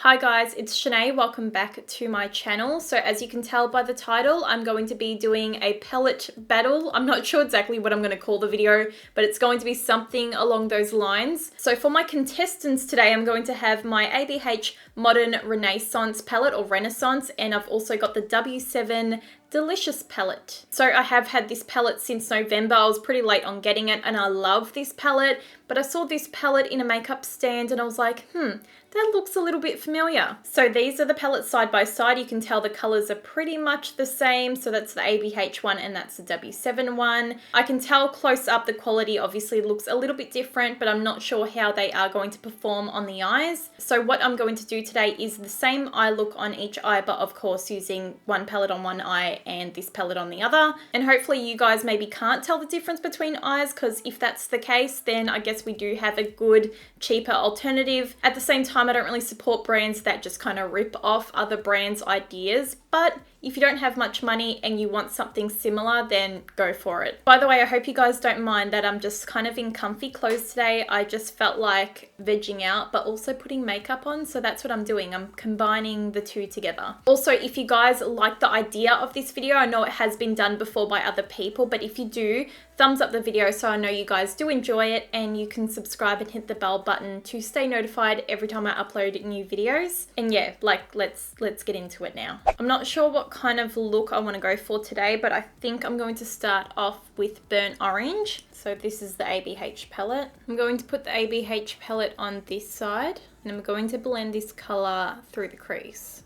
Hi guys, it's Senay. Welcome back to my channel. So as you can tell by the title, I'm going to be doing a palette battle. I'm not sure exactly what I'm going to call the video, but it's going to be something along those lines. So for my contestants today, I'm going to have my ABH Modern Renaissance palette or Renaissance, and I've also got the W7 Delicious palette. So I have had this palette since November. I was pretty late on getting it and I love this palette, but I saw this palette in a makeup stand and I was like, that looks a little bit familiar. So these are the palettes side by side. You can tell the colors are pretty much the same. So that's the ABH one and that's the W7 one. I can tell close up the quality obviously looks a little bit different, but I'm not sure how they are going to perform on the eyes. So what I'm going to do today is the same eye look on each eye, but of course using one palette on one eye and this palette on the other. And hopefully you guys maybe can't tell the difference between eyes, because if that's the case, then I guess we do have a good, cheaper alternative. At the same time, I don't really support brands that just kind of rip off other brands' ideas, but if you don't have much money and you want something similar, then go for it. By the way, I hope you guys don't mind that I'm just kind of in comfy clothes today. I just felt like vegging out, but also putting makeup on. So that's what I'm doing. I'm combining the two together. Also, if you guys like the idea of this video, I know it has been done before by other people, but if you do, thumbs up the video so I know you guys do enjoy it, and you can subscribe and hit the bell button to stay notified every time I upload new videos. And yeah, let's get into it now. I'm not sure what kind of look I want to go for today, but I think I'm going to start off with burnt orange. So this is the ABH palette. I'm going to put the ABH palette on this side and I'm going to blend this color through the crease.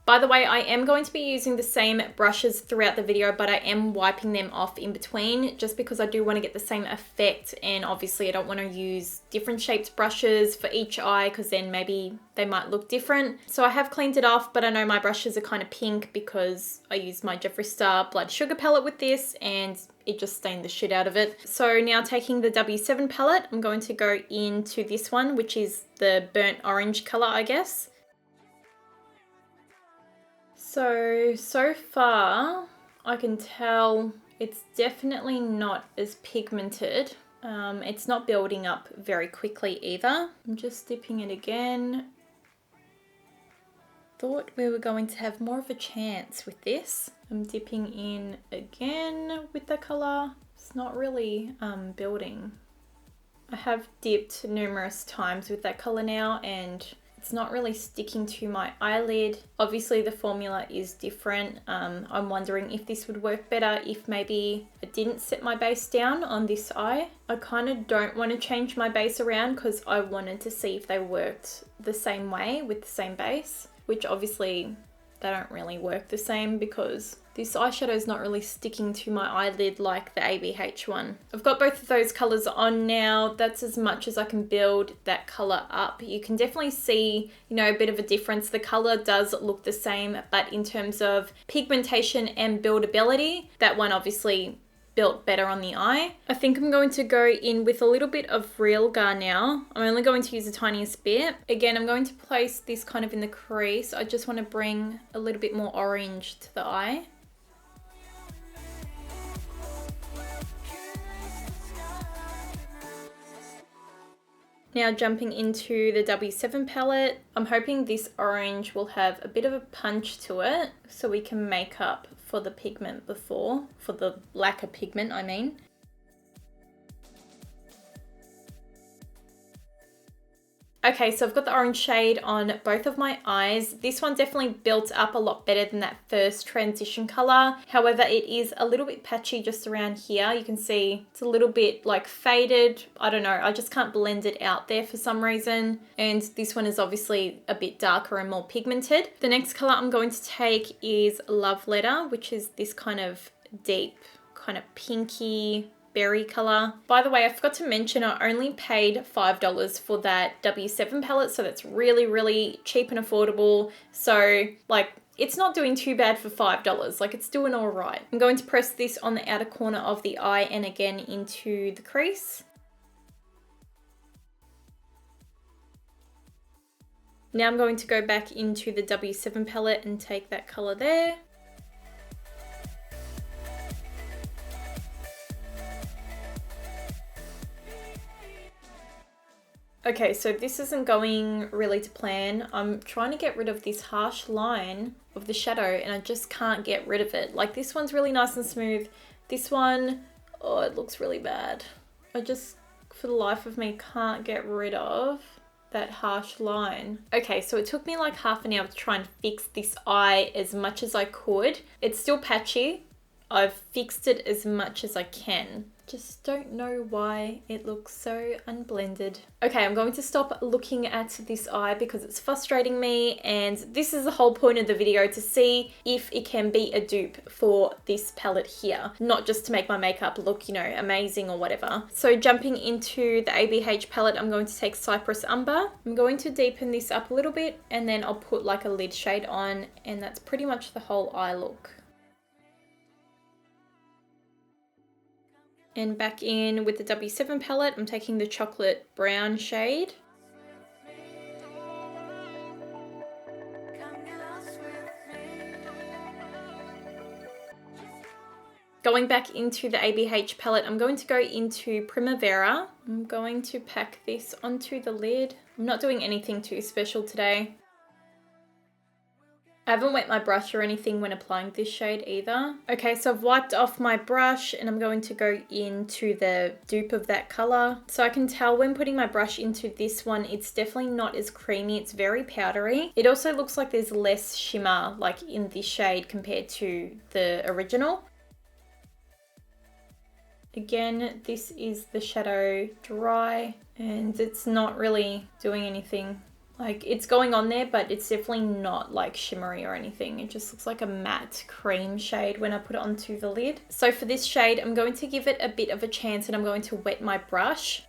By the way, I am going to be using the same brushes throughout the video, but I am wiping them off in between just because I do want to get the same effect, and obviously I don't want to use different shaped brushes for each eye because then maybe they might look different. So I have cleaned it off, but I know my brushes are kind of pink because I used my Jeffree Star Blood Sugar palette with this and it just stained the shit out of it. So now taking the W7 palette, I'm going to go into this one, which is the burnt orange color, I guess. So far, I can tell it's definitely not as pigmented. It's not building up very quickly either. I'm just dipping it again. Thought we were going to have more of a chance with this. I'm dipping in again with the color. It's not really building. I have dipped numerous times with that color now and it's not really sticking to my eyelid. Obviously the formula is different. I'm wondering if this would work better if maybe I didn't set my base down on this eye. I kind of don't want to change my base around because I wanted to see if they worked the same way with the same base, which obviously they don't really work the same because this eyeshadow is not really sticking to my eyelid like the ABH one. I've got both of those colors on now. That's as much as I can build that color up. You can definitely see, a bit of a difference. The color does look the same, but in terms of pigmentation and buildability, that one obviously built better on the eye. I think I'm going to go in with a little bit of Real Gar now. I'm only going to use the tiniest bit. Again, I'm going to place this kind of in the crease. I just want to bring a little bit more orange to the eye. Now jumping into the W7 palette, I'm hoping this orange will have a bit of a punch to it so we can make up for the pigment before, for the lack of pigment, I mean. Okay, so I've got the orange shade on both of my eyes. This one definitely built up a lot better than that first transition color. However, it is a little bit patchy just around here. You can see it's a little bit like faded. I don't know, I just can't blend it out there for some reason. And this one is obviously a bit darker and more pigmented. The next color I'm going to take is Love Letter, which is this kind of deep, kind of pinky berry color. By the way, I forgot to mention I only paid $5 for that W7 palette, so that's really, really cheap and affordable. So it's not doing too bad for $5. It's doing all right. I'm going to press this on the outer corner of the eye and again into the crease. Now I'm going to go back into the W7 palette and take that color there. Okay, so this isn't going really to plan. I'm trying to get rid of this harsh line of the shadow and I just can't get rid of it. Like this one's really nice and smooth. This one, oh, it looks really bad. I just, for the life of me, can't get rid of that harsh line. Okay, so it took me like half an hour to try and fix this eye as much as I could. It's still patchy. I've fixed it as much as I can. Just don't know why it looks so unblended. Okay, I'm going to stop looking at this eye because it's frustrating me, and this is the whole point of the video, to see if it can be a dupe for this palette here, not just to make my makeup look, you know, amazing or whatever. So jumping into the ABH palette, I'm going to take Cypress Umber. I'm going to deepen this up a little bit and then I'll put like a lid shade on, and that's pretty much the whole eye look. And back in with the W7 palette, I'm taking the chocolate brown shade. Going back into the ABH palette, I'm going to go into Primavera. I'm going to pack this onto the lid. I'm not doing anything too special today. I haven't wet my brush or anything when applying this shade either. Okay, so I've wiped off my brush and I'm going to go into the dupe of that color. So I can tell when putting my brush into this one, it's definitely not as creamy. It's very powdery. It also looks like there's less shimmer like in this shade compared to the original. Again, this is the shadow dry and it's not really doing anything. Like it's going on there, but it's definitely not like shimmery or anything. It just looks like a matte cream shade when I put it onto the lid. So for this shade, I'm going to give it a bit of a chance and I'm going to wet my brush.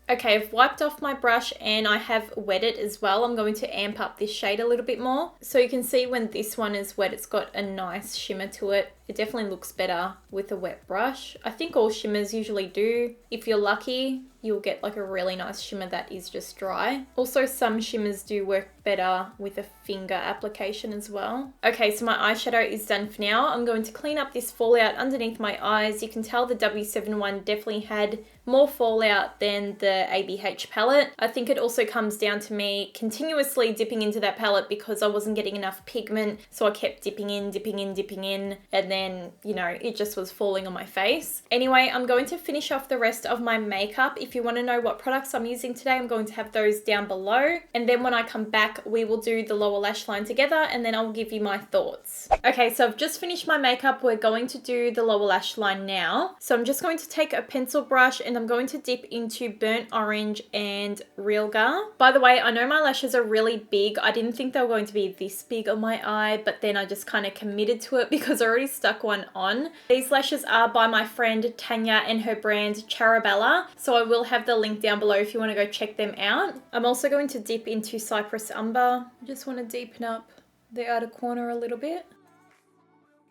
Okay, I've wiped off my brush and I have wet it as well. I'm going to amp up this shade a little bit more. So you can see when this one is wet, it's got a nice shimmer to it. It definitely looks better with a wet brush. I think all shimmers usually do. If you're lucky, you'll get like a really nice shimmer that is just dry. Also, some shimmers do work better with a finger application as well. Okay, so my eyeshadow is done for now. I'm going to clean up this fallout underneath my eyes. You can tell the W7 one definitely had more fallout than the ABH palette. I think it also comes down to me continuously dipping into that palette because I wasn't getting enough pigment. So I kept dipping in, and then, you know, it just was falling on my face. Anyway, I'm going to finish off the rest of my makeup. If you want to know what products I'm using today, I'm going to have those down below. And then when I come back, we will do the lower lash line together and then I'll give you my thoughts. Okay, so I've just finished my makeup. We're going to do the lower lash line now. So I'm just going to take a pencil brush and I'm going to dip into Burnt Orange and Realgar. By the way, I know my lashes are really big. I didn't think they were going to be this big on my eye, but then I just kind of committed to it because I already stuck one on. These lashes are by my friend Tanya and her brand Charobella. So I will have the link down below if you want to go check them out. I'm also going to dip into Cypress Umber. I just want to deepen up the outer corner a little bit.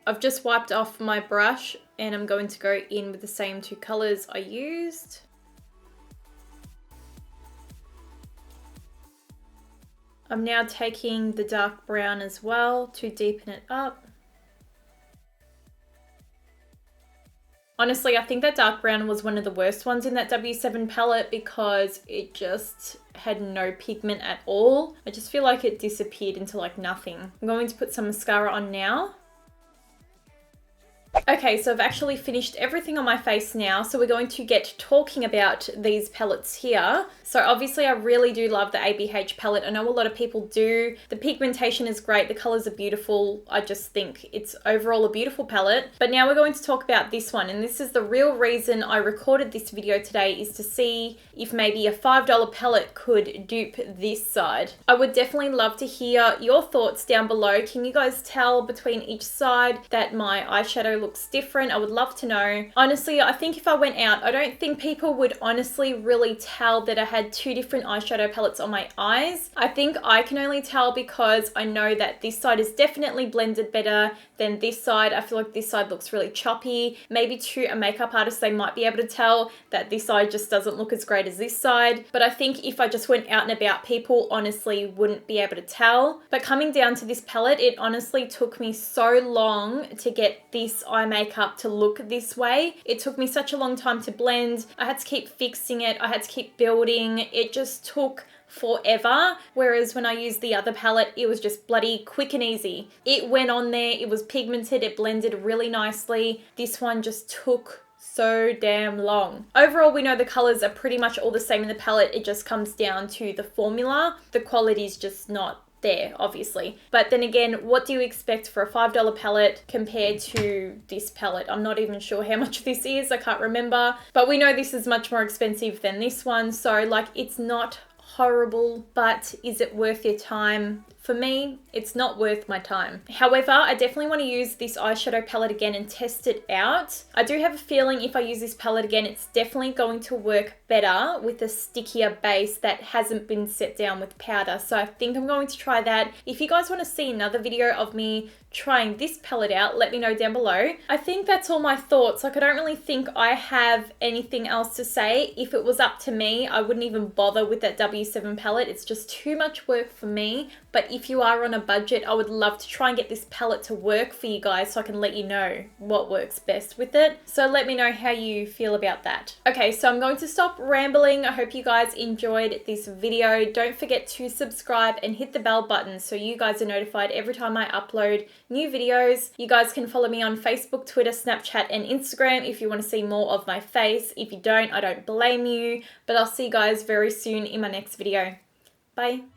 I've just wiped off my brush and I'm going to go in with the same two colors I used. I'm now taking the dark brown as well to deepen it up. Honestly, I think that dark brown was one of the worst ones in that W7 palette because it just had no pigment at all. I just feel like it disappeared into like nothing. I'm going to put some mascara on now. Okay, so I've actually finished everything on my face now, so we're going to get talking about these palettes here. So obviously I really do love the ABH palette. I know a lot of people do. The pigmentation is great, the colors are beautiful. I just think it's overall a beautiful palette. But now we're going to talk about this one, and this is the real reason I recorded this video today, is to see if maybe a $5 palette could dupe this side. I would definitely love to hear your thoughts down below. Can you guys tell between each side that my eyeshadow looks different? I would love to know. Honestly, I think if I went out, I don't think people would honestly really tell that I had two different eyeshadow palettes on my eyes. I think I can only tell because I know that this side is definitely blended better than this side. I feel like this side looks really choppy. Maybe to a makeup artist, they might be able to tell that this side just doesn't look as great as this side. But I think if I just went out and about, people honestly wouldn't be able to tell. But coming down to this palette, it honestly took me so long to get this eye makeup to look this way. It took me such a long time to blend. I had to keep fixing it. I had to keep building. It just took forever, whereas when I used the other palette, it was just bloody quick and easy. It went on there, it was pigmented, it blended really nicely. This one just took so damn long. Overall, we know the colors are pretty much all the same in the palette. It just comes down to the formula. The quality's just not there, obviously. But then again, what do you expect for a $5 palette compared to this palette? I'm not even sure how much this is. I can't remember. But we know this is much more expensive than this one. So like, it's not horrible, but is it worth your time? For me, it's not worth my time. However, I definitely want to use this eyeshadow palette again and test it out. I do have a feeling if I use this palette again, it's definitely going to work better with a stickier base that hasn't been set down with powder. So I think I'm going to try that. If you guys want to see another video of me trying this palette out, let me know down below. I think that's all my thoughts. Like, I don't really think I have anything else to say. If it was up to me, I wouldn't even bother with that W7 palette. It's just too much work for me. But if you are on a budget, I would love to try and get this palette to work for you guys so I can let you know what works best with it. So let me know how you feel about that. Okay, so I'm going to stop rambling. I hope you guys enjoyed this video. Don't forget to subscribe and hit the bell button so you guys are notified every time I upload new videos. You guys can follow me on Facebook, Twitter, Snapchat, and Instagram if you want to see more of my face. If you don't, I don't blame you. But I'll see you guys very soon in my next video. Bye.